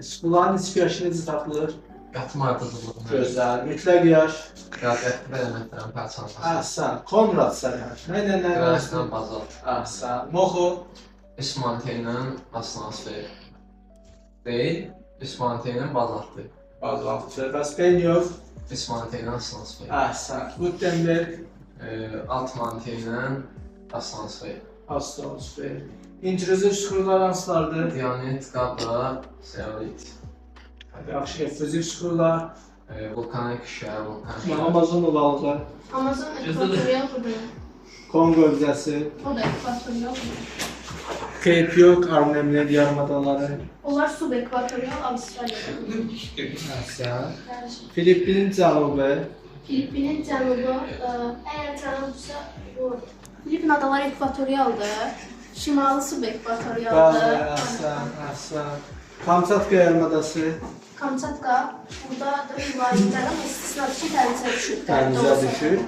Suların nisbi yaşı necə tapılır? Qatım ardıcılığını. Gözəl. Mütləq yaş. Radiaktiv elementlərin parçalanması. Ahsan. Konrad yaş. Nədən nə Qranisdən bazalt. Ahsan. Moxu. İsmanteyinin aslansı. Deyil, İsmanteyinin bazaltı. Bazaltı. Raspenyov. İsmanteyinin aslansı. Ahsan. Gutenberg. Alt manteyinin aslansı. Astonsfer. İntruziv süxurlar hansılardır? Dionit, qabra, zeolit. Yaxşı, effuziv süxurlar. Vulkanik şəhər, vulkanik. Amazon ovalıqlar. Amazon ekvatorial budur. Kongo hövzəsi. O da ekvatorial budur. Cape York, Arnhemler yarımadaları. Onlar subekvatorial Avustralya'da. Ahsan. Filippin cənubu. Filippinin cənubu, əgər cənubsa bu Filippin adaları ekvatorialdır. Şimalı subekvatorialdır. Bəli, ahsan. Kamçatka yarımadası. Kamçatka, burada da mülayimlər, amma istisnası dənizə düşür. Dənizə düşür.